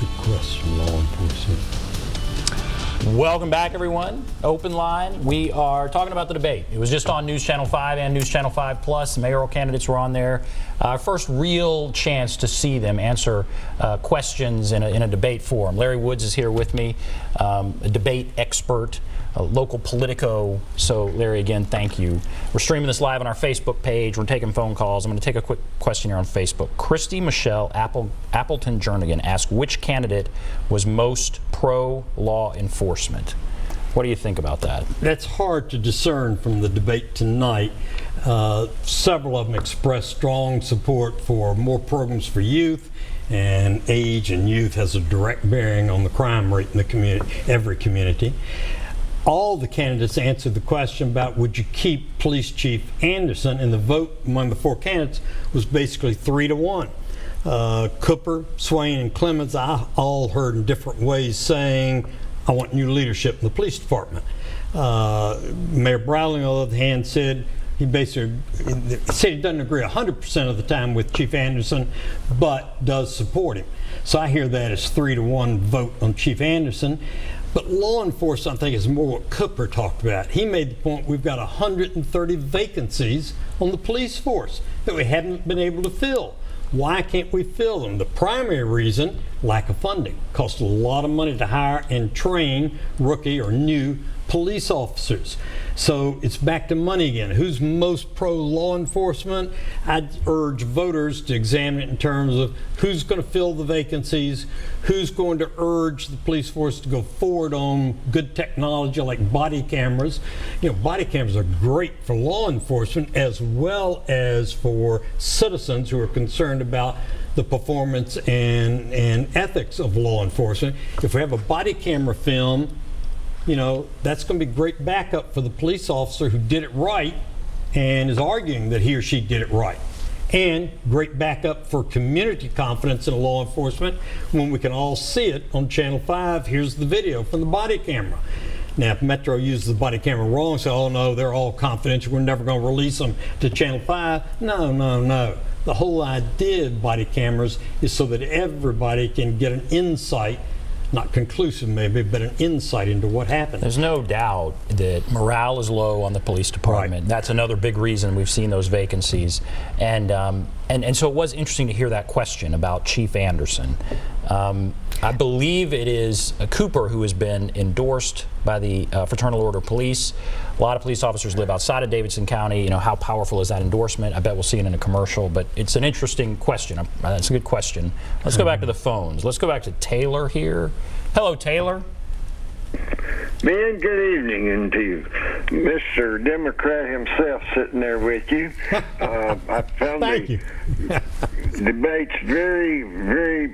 Good question, law enforcement. Welcome back, everyone. Open line. We are talking about the debate. It was just on News Channel 5 and News Channel 5 Plus. The mayoral candidates were on there. Our first real chance to see them answer questions in a debate forum. Larry Woods is here with me, a debate expert, a local politico. So, Larry, again, thank you. We're streaming this live on our Facebook page. We're taking phone calls. I'm going to take a quick question here on Facebook. Christy Michelle Appleton Jernigan asked which candidate was most pro-law enforcement. What do you think about that? That's hard to discern from the debate tonight. Several of them expressed strong support for more programs for youth, and age and youth has a direct bearing on the crime rate in the community, every community. All the candidates answered the question about would you keep Police Chief Anderson, and the vote among the four candidates was basically 3-1. Cooper, Swain, and Clemens, I all heard in different ways saying, I want new leadership in the police department. Mayor Browling, on the other hand, said he basically said he doesn't agree 100% of the time with Chief Anderson, but does support him. So I hear that as 3-1 vote on Chief Anderson. But law enforcement, I think, is more what Cooper talked about. He made the point we've got 130 vacancies on the police force that we haven't been able to fill. Why can't we fill them? The primary reason, lack of funding. It costs a lot of money to hire and train rookie or new police officers. So it's back to money again. Who's most pro-law enforcement? I'd urge voters to examine it in terms of who's going to fill the vacancies, who's going to urge the police force to go forward on good technology like body cameras. You know, body cameras are great for law enforcement as well as for citizens who are concerned about the performance and ethics of law enforcement. If we have a body camera film, you know, that's going to be great backup for the police officer who did it right and is arguing that he or she did it right. And great backup for community confidence in law enforcement when we can all see it on Channel 5. Here's the video from the body camera. Now, if Metro uses the body camera wrong, say, oh no, they're all confidential, we're never going to release them to Channel 5. No. The whole idea of body cameras is so that everybody can get an insight, not conclusive maybe, but an insight into what happened. There's no doubt that morale is low on the police department. Right. That's another big reason we've seen those vacancies. And so it was interesting to hear that question about Chief Anderson. I believe it is Cooper who has been endorsed by the Fraternal Order Police. A lot of police officers live outside of Davidson County. You know, how powerful is that endorsement? I bet we'll see it in a commercial, but it's an interesting question. That's a good question. Let's go back to the phones. Let's go back to Taylor here. Hello, Taylor. Man, good evening, and to Mr. Democrat himself sitting there with you. I found the debates very, very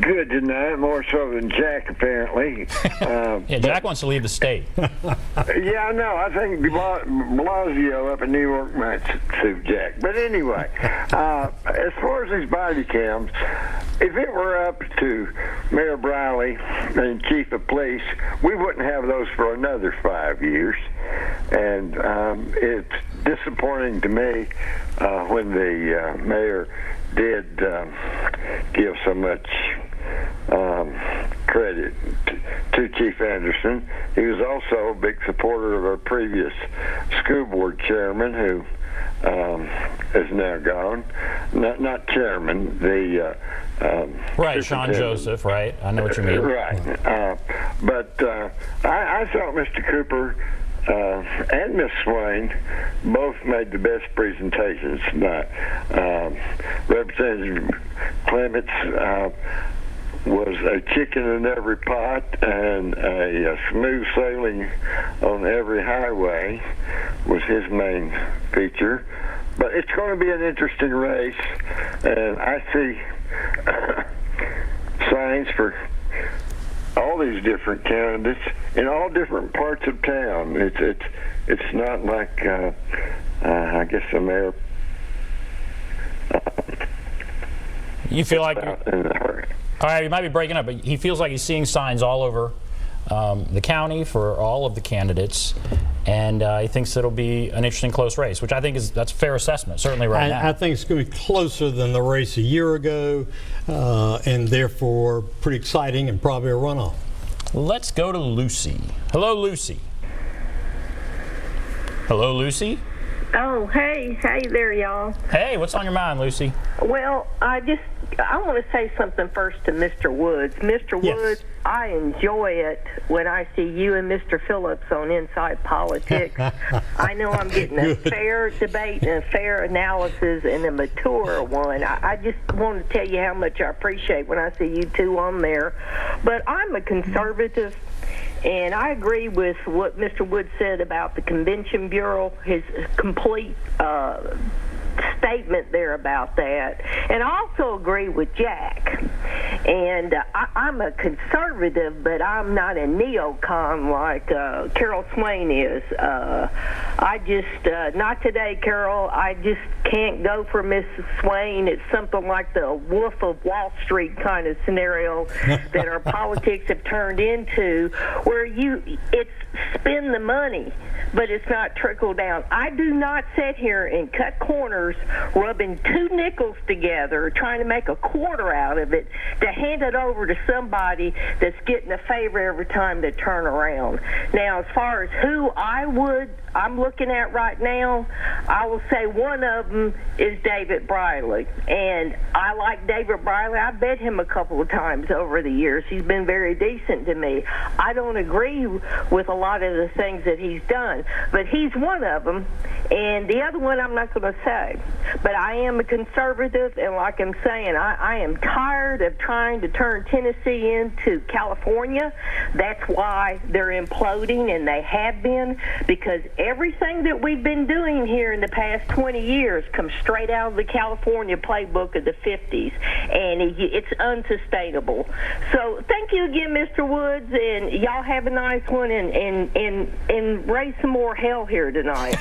good tonight, more so than Jack, apparently. Yeah, Jack wants to leave the state. Yeah, I know. I think Blasio up in New York might suit Jack. But anyway, as far as these body cams, if it were up to Mayor Briley and Chief of Police, we wouldn't have those for another 5 years. And it's disappointing to me when the mayor did give so much credit to Chief Anderson. He was also a big supporter of our previous school board chairman, who is now gone. Not chairman, the right, Sean Joseph, right? I know what you mean. Right. But I thought Mr. Cooper and Miss Swain both made the best presentations tonight. Representative Clements was a chicken in every pot and a smooth sailing on every highway was his main feature. But it's going to be an interesting race, and I see signs for all these different candidates in all different parts of town. It's not like I guess the mayor. You feel like all right, you might be breaking up, but he feels like he's seeing signs all over the county, for all of the candidates, and he thinks it'll be an interesting close race, which I think that's a fair assessment, certainly right now. I think it's going to be closer than the race a year ago, and therefore pretty exciting and probably a runoff. Let's go to Lucy. Hello, Lucy. Hello, Lucy. Oh, hey there, y'all. Hey, what's on your mind, Lucy? Well, I want to say something first to Mr. Woods. Mr. Yes. Woods, I enjoy it when I see you and Mr. Phillips on Inside Politics. I know I'm getting a fair debate and a fair analysis and a mature one. I just want to tell you how much I appreciate when I see you two on there. But I'm a conservative, and I agree with what Mr. Woods said about the Convention Bureau, his complete statement there about that. And I also agree with Jack. And I'm a conservative, but I'm not a neocon like Carol Swain is. I just, not today, Carol. I just can't go for Mrs. Swain. It's something like the Wolf of Wall Street kind of scenario that our politics have turned into, where it's spend the money, but it's not trickle down. I do not sit here and cut corners, rubbing two nickels together, trying to make a quarter out of it, to hand it over to somebody that's getting a favor every time they turn around. Now, as far as who I'm looking at right now, I will say one of them is David Briley. And I like David Briley. I bet him a couple of times over the years. He's been very decent to me. I don't agree with a lot of the things that he's done, but he's one of them. And the other one I'm not going to say. But I am a conservative, and like I'm saying, I am tired of trying to turn Tennessee into California. That's why they're imploding, and they have been, because everything that we've been doing here in the past 20 years comes straight out of the California playbook of the 50s, and it's unsustainable. So thank you again, Mr. Woods, and y'all have a nice one, and raise some more hell here tonight.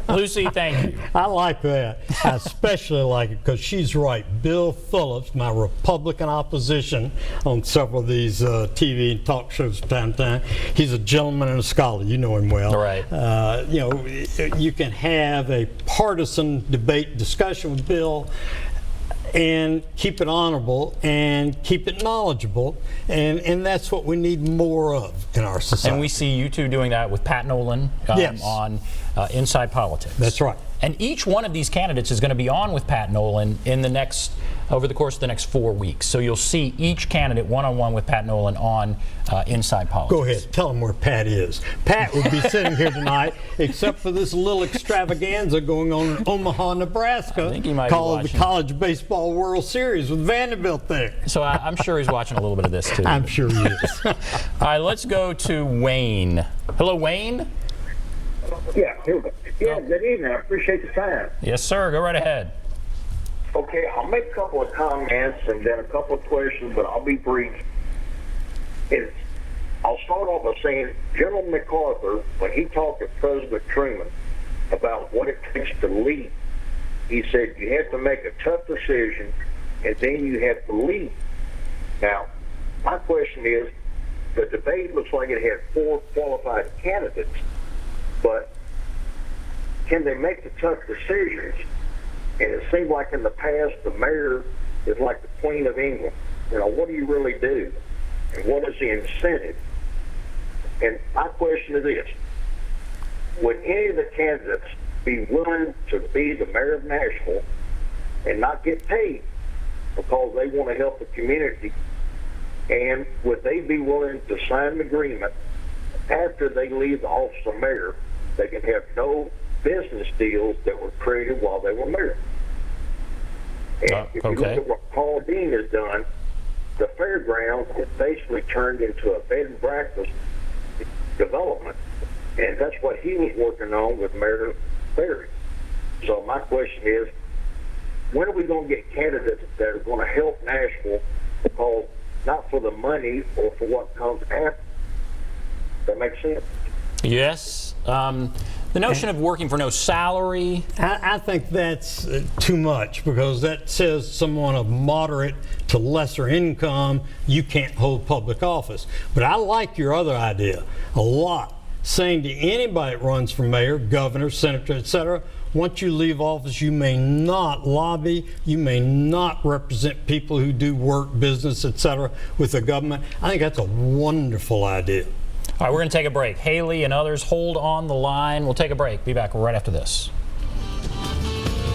Lucy, thank you. I like that. I especially like it because she's right. Bill Phillips, my Republican opposition on several of these TV and talk shows from time to time, he's a gentleman and a scholar. You know him well. Right. You can have a partisan debate discussion with Bill and keep it honorable and keep it knowledgeable, and that's what we need more of in our society. And we see you two doing that with Pat Nolan yes. on Inside Politics. That's right. And each one of these candidates is going to be on with Pat Nolan over the course of the next 4 weeks. So you'll see each candidate one-on-one with Pat Nolan on Inside Politics. Go ahead, tell him where Pat is. Pat would be sitting here tonight, except for this little extravaganza going on in Omaha, Nebraska, I think he might called be the College Baseball World Series with Vanderbilt there. So I'm sure he's watching a little bit of this too. I'm sure he is. All right, let's go to Wayne. Hello, Wayne. Yeah, here we go. Yeah, good evening. I appreciate the time. Yes, sir. Go right ahead. Okay, I'll make a couple of comments and then a couple of questions, but I'll be brief. I'll start off by saying General MacArthur, when he talked to President Truman about what it takes to lead, he said you have to make a tough decision and then you have to lead. Now, my question is, the debate looks like it had 4 qualified candidates, but can they make the tough decisions? And it seems like in the past, the mayor is like the Queen of England. What do you really do? And what is the incentive? And my question is this: would any of the candidates be willing to be the mayor of Nashville and not get paid because they want to help the community? And would they be willing to sign an agreement after they leave the office of mayor? They can have no business deals that were created while they were mayor. And if you look at what Paul Dean has done, the fairgrounds has basically turned into a bed and breakfast development, and that's what he was working on with Mayor Berry. So my question is, when are we going to get candidates that are going to help Nashville, because not for the money or for what comes after? That makes sense? Yes. The notion of working for no salary. I think that's too much, because that says someone of moderate to lesser income, you can't hold public office. But I like your other idea a lot, saying to anybody that runs for mayor, governor, senator, etc., once you leave office, you may not lobby, you may not represent people who do work, business, etc., with the government. I think that's a wonderful idea. All right, we're going to take a break. Haley and others, hold on the line. We'll take a break. Be back right after this.